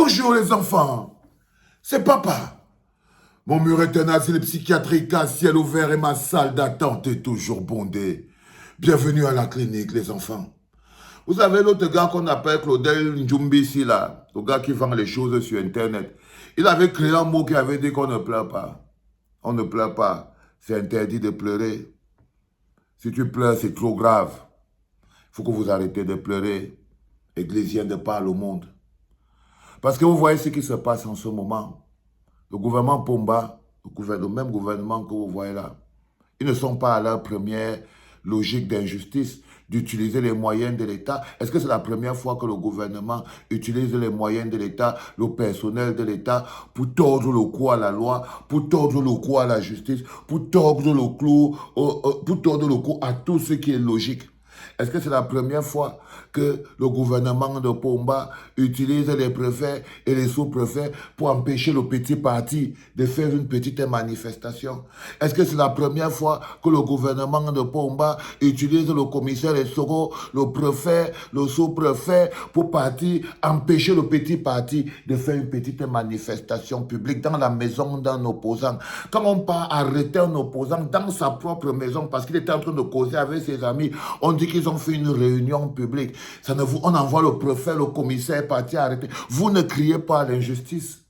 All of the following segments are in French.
Bonjour les enfants, c'est papa. Mon mur est un asile psychiatrique à ciel ouvert et ma salle d'attente est toujours bondée. Bienvenue à la clinique les enfants. Vous savez l'autre gars qu'on appelle Claudel Njumbi ici là, le gars qui vend les choses sur internet. Il avait créé un mot qui avait dit qu'on ne pleure pas. On ne pleure pas, c'est interdit de pleurer. Si tu pleures, c'est trop grave. Il faut que vous arrêtez de pleurer. Églisien de parle au monde. Parce que vous voyez ce qui se passe en ce moment. Le gouvernement Pomba, le même gouvernement que vous voyez là, ils ne sont pas à leur première logique d'injustice d'utiliser les moyens de l'État. Est-ce que c'est la première fois que le gouvernement utilise les moyens de l'État, le personnel de l'État, pour tordre le cou à la loi, pour tordre le cou à la justice, pour tordre le cou à tout ce qui est logique? Est-ce que c'est la première fois que le gouvernement de Pomba utilise les préfets et les sous-préfets pour empêcher le petit parti de faire une petite manifestation? Est-ce que c'est la première fois que le gouvernement de Pomba utilise le commissaire Essoro, le préfet, le sous-préfet pour empêcher le petit parti de faire une petite manifestation publique dans la maison d'un opposant? Quand on part arrêter un opposant dans sa propre maison parce qu'il était en train de causer avec ses amis, on dit qu'ils ont fait une réunion publique. On envoie le préfet, le commissaire parti arrêter. Vous ne criez pas à l'injustice.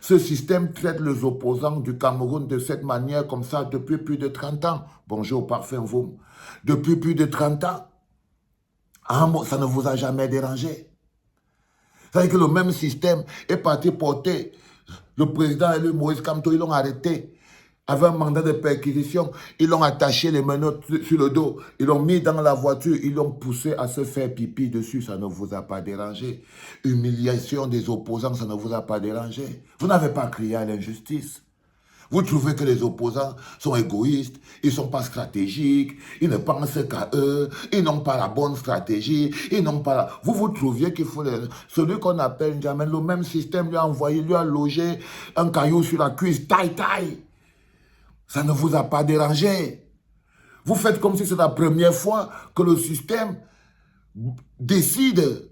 Ce système traite les opposants du Cameroun de cette manière comme ça depuis plus de 30 ans. Bonjour, parfum vous. Depuis plus de 30 ans. Ça ne vous a jamais dérangé. C'est-à-dire que le même système est parti porter. Le président élu Moïse Kamto, ils l'ont arrêté. Avec un mandat de perquisition, ils l'ont attaché les menottes sur le dos, ils l'ont mis dans la voiture, ils l'ont poussé à se faire pipi dessus, ça ne vous a pas dérangé. Humiliation des opposants, ça ne vous a pas dérangé. Vous n'avez pas crié à l'injustice. Vous trouvez que les opposants sont égoïstes, ils ne sont pas stratégiques, ils ne pensent qu'à eux, ils n'ont pas la bonne stratégie, ils n'ont pas la... Vous trouviez qu'il faut... Celui qu'on appelle N'Djamena, le même système lui a envoyé, lui a logé un caillou sur la cuisse, taille. Ça ne vous a pas dérangé. Vous faites comme si c'est la première fois que le système décide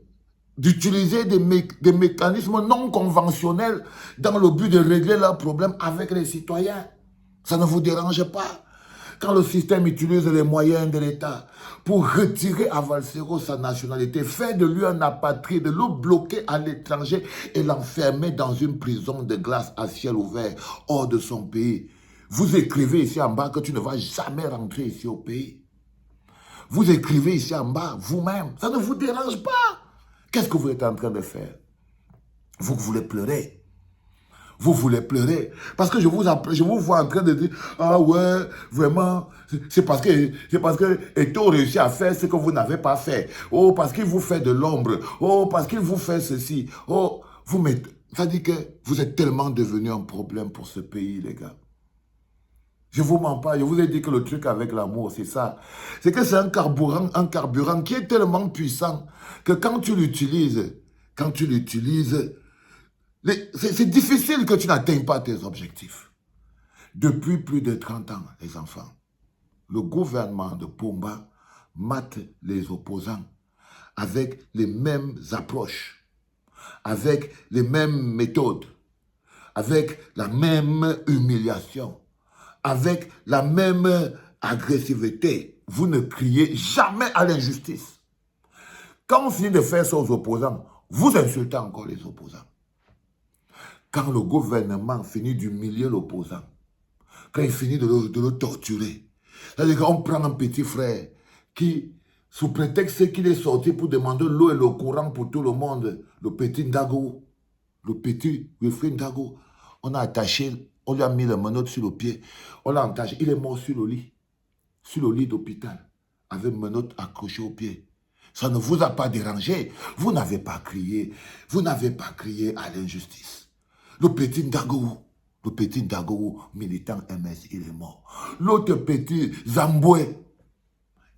d'utiliser des mécanismes non conventionnels dans le but de régler leurs problèmes avec les citoyens. Ça ne vous dérange pas. Quand le système utilise les moyens de l'État pour retirer à Valsero sa nationalité, faire de lui un apatride, le bloquer à l'étranger et l'enfermer dans une prison de glace à ciel ouvert hors de son pays. Vous écrivez ici en bas que tu ne vas jamais rentrer ici au pays. Vous écrivez ici en bas vous-même. Ça ne vous dérange pas. Qu'est-ce que vous êtes en train de faire? Vous voulez pleurer. Vous voulez pleurer. Parce que je vous vois en train de dire, ah ouais, vraiment, c'est parce que Eto'o réussit à faire ce que vous n'avez pas fait. Oh, parce qu'il vous fait de l'ombre. Oh, parce qu'il vous fait ceci. Oh, ça dit que vous êtes tellement devenu un problème pour ce pays, les gars. Je ne vous mens pas, je vous ai dit que le truc avec l'amour, c'est ça. C'est que c'est un carburant qui est tellement puissant que quand tu l'utilises, c'est difficile que tu n'atteignes pas tes objectifs. Depuis plus de 30 ans, les enfants, le gouvernement de Pomba mate les opposants avec les mêmes approches, avec les mêmes méthodes, avec la même humiliation, avec la même agressivité. Vous ne criez jamais à l'injustice. Quand on finit de faire ça aux opposants, vous insultez encore les opposants. Quand le gouvernement finit d'humilier l'opposant, quand il finit de le torturer, c'est-à-dire qu'on prend un petit frère qui, sous prétexte qu'il est sorti pour demander l'eau et le courant pour tout le monde, le petit Ndago, le petit Wilfried Ndago, on a attaché, on lui a mis le menottes sur le pied, on l'a attaché, il est mort sur le lit d'hôpital, avec menottes accrochées au pied. Ça ne vous a pas dérangé, vous n'avez pas crié à l'injustice. Le petit Ndago, militant MS, il est mort. L'autre petit Zamboué,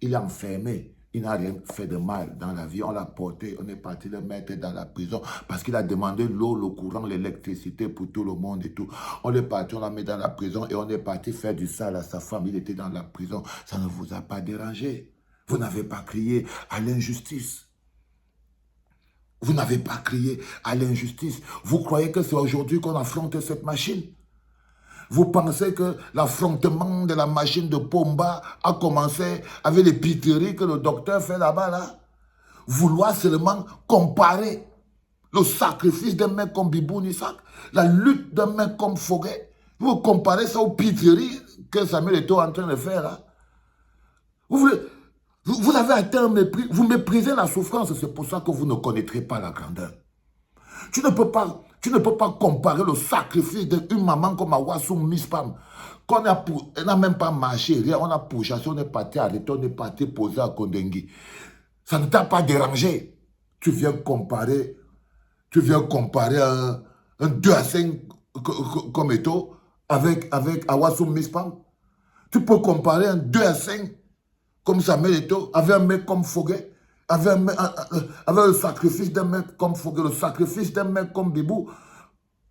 il est enfermé. Il n'a rien fait de mal dans la vie. On l'a porté, on est parti le mettre dans la prison parce qu'il a demandé l'eau, le courant, l'électricité pour tout le monde et tout. On est parti, on l'a mis dans la prison et on est parti faire du sale à sa femme. Il était dans la prison. Ça ne vous a pas dérangé. Vous n'avez pas crié à l'injustice. Vous n'avez pas crié à l'injustice. Vous croyez que c'est aujourd'hui qu'on affronte cette machine? Vous pensez que l'affrontement de la machine de Pomba a commencé avec les piteries que le docteur fait là-bas, là? Vouloir seulement comparer le sacrifice d'un mec comme Bibou Nissak, la lutte d'un mec comme Foguet. Vous comparez ça aux piteries que Samuel Eto'o est en train de faire là. Vous avez atteint un mépris, vous méprisez la souffrance, c'est pour ça que vous ne connaîtrez pas la grandeur. Tu ne peux pas comparer le sacrifice d'une maman comme Awasoum Mispam, elle n'a même pas marché, rien, on a pourchassé, on est parti arrêter, on est parti poser à Kondengui. Ça ne t'a pas dérangé. Tu viens comparer un 2 à 5 comme Eto'o avec Awasoum Mispam. Tu peux comparer un 2 à 5 comme Samuel Eto'o avec un mec comme Foguet, avec le sacrifice d'un mec comme Foguet, le sacrifice d'un mec comme Bibou.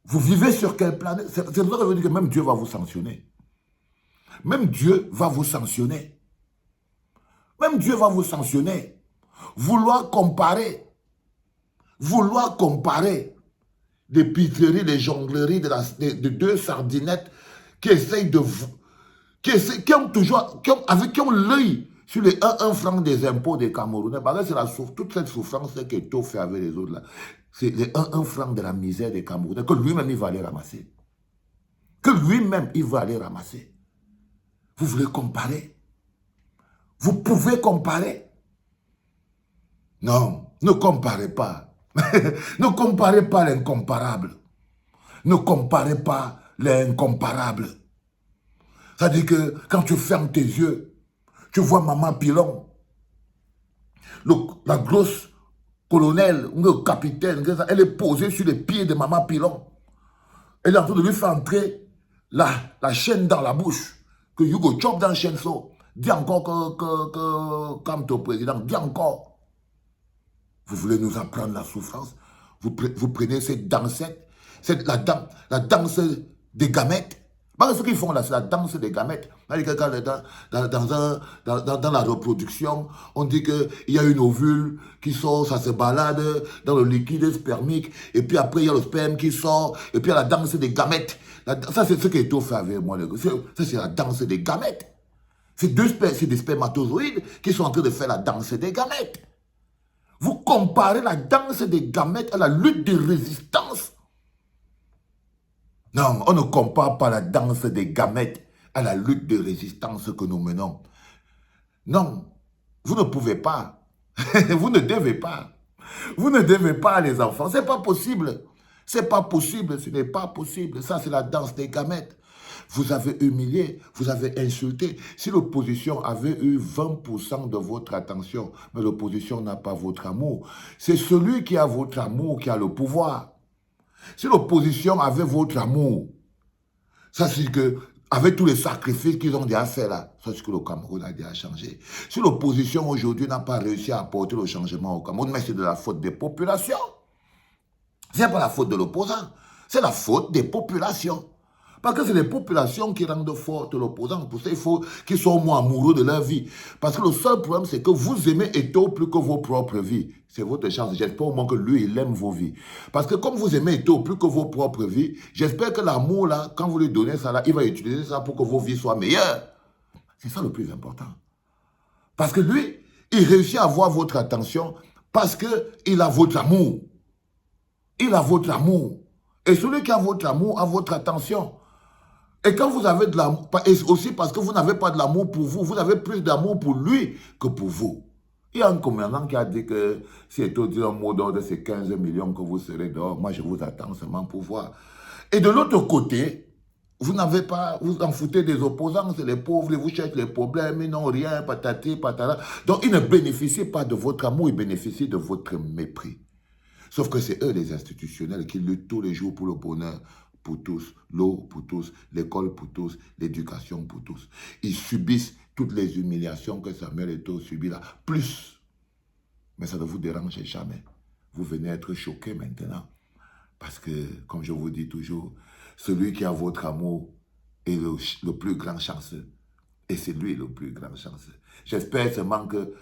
Vous vivez sur quelle planète? C'est pour ça que je veux dire que même Dieu va vous sanctionner. Même Dieu va vous sanctionner. Même Dieu va vous sanctionner. Vouloir comparer des pitreries, des jongleries de deux sardinettes qui essayent de vous, qui ont l'œil sur les 1 franc des impôts des Camerounais. Parce que c'est toute cette souffrance qu'Eto'o fait avec les autres là. C'est les 1 franc de la misère des Camerounais que lui-même il va aller ramasser. Que lui-même il va aller ramasser. Vous voulez comparer? Vous pouvez comparer? Non, ne comparez pas. Ne comparez pas l'incomparable. Ne comparez pas l'incomparable. C'est-à-dire que quand tu fermes tes yeux, tu vois Maman Pilon, la grosse colonel, le capitaine, elle est posée sur les pieds de Maman Pilon. Elle est en train de lui faire entrer la chaîne dans la bouche. Que Hugo chope dans la chaîne. Dis encore que comme ton président, dis encore. Vous voulez nous apprendre la souffrance? Vous prenez cette dansette, la danse des gamètes. Ce qu'ils font là, c'est la danse des gamètes. Dans la reproduction, on dit qu'il y a une ovule qui sort, ça se balade dans le liquide spermique, et puis après il y a le sperme qui sort, et puis il y a la danse des gamètes. Ça, c'est ce qui est tout fait avec moi. Ça, c'est la danse des gamètes. C'est des spermatozoïdes qui sont en train de faire la danse des gamètes. Vous comparez la danse des gamètes à la lutte de résistance. Non, on ne compare pas la danse des gamètes à la lutte de résistance que nous menons. Non, vous ne pouvez pas. Vous ne devez pas. Vous ne devez pas, les enfants. C'est pas possible. C'est pas possible, ce n'est pas possible. Ça, c'est la danse des gamètes. Vous avez humilié, vous avez insulté. Si l'opposition avait eu 20% de votre attention, mais l'opposition n'a pas votre amour, c'est celui qui a votre amour qui a le pouvoir. Si l'opposition avait votre amour, ça c'est que, avec tous les sacrifices qu'ils ont déjà fait là, ça c'est que le Cameroun a déjà changé. Si l'opposition aujourd'hui n'a pas réussi à apporter le changement au Cameroun, mais c'est de la faute des populations. Ce n'est pas la faute de l'opposant, c'est la faute des populations. Parce que c'est les populations qui rendent forte l'opposant. Pour ça, il faut qu'ils soient au moins amoureux de leur vie. Parce que le seul problème, c'est que vous aimez Eto'o plus que vos propres vies. C'est votre chance. J'espère au moins que lui, il aime vos vies. Parce que comme vous aimez Eto'o plus que vos propres vies, j'espère que l'amour, là, quand vous lui donnez ça, là, il va utiliser ça pour que vos vies soient meilleures. C'est ça le plus important. Parce que lui, il réussit à avoir votre attention parce qu'il a votre amour. Il a votre amour. Et celui qui a votre amour a votre attention. Et quand vous avez de l'amour, et aussi parce que vous n'avez pas de l'amour pour vous, vous avez plus d'amour pour lui que pour vous. Il y a un commandant qui a dit que si Eto'o dit un mot d'ordre, c'est 15 millions que vous serez dehors. Moi, je vous attends seulement pour voir. Et de l'autre côté, vous n'avez pas, vous en foutez des opposants, c'est les pauvres, vous cherchez les problèmes, ils n'ont rien, patati, patata. Donc, ils ne bénéficient pas de votre amour, ils bénéficient de votre mépris. Sauf que c'est eux, les institutionnels, qui luttent tous les jours pour le bonheur pour tous, l'eau pour tous, l'école pour tous, l'éducation pour tous. Ils subissent toutes les humiliations que Samuel Eto'o subit là, plus. Mais ça ne vous dérange jamais. Vous venez être choqués maintenant. Parce que, comme je vous dis toujours, celui qui a votre amour est le plus grand chanceux. Et c'est lui le plus grand chanceux. J'espère seulement que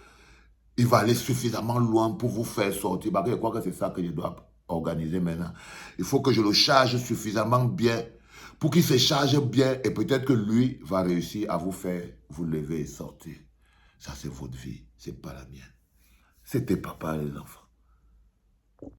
Il va aller suffisamment loin pour vous faire sortir. Bah, je crois que c'est ça que je dois organiser maintenant. Il faut que je le charge suffisamment bien pour qu'il se charge bien et peut-être que lui va réussir à vous faire vous lever et sortir. Ça, c'est votre vie, c'est pas la mienne. C'était papa, les enfants.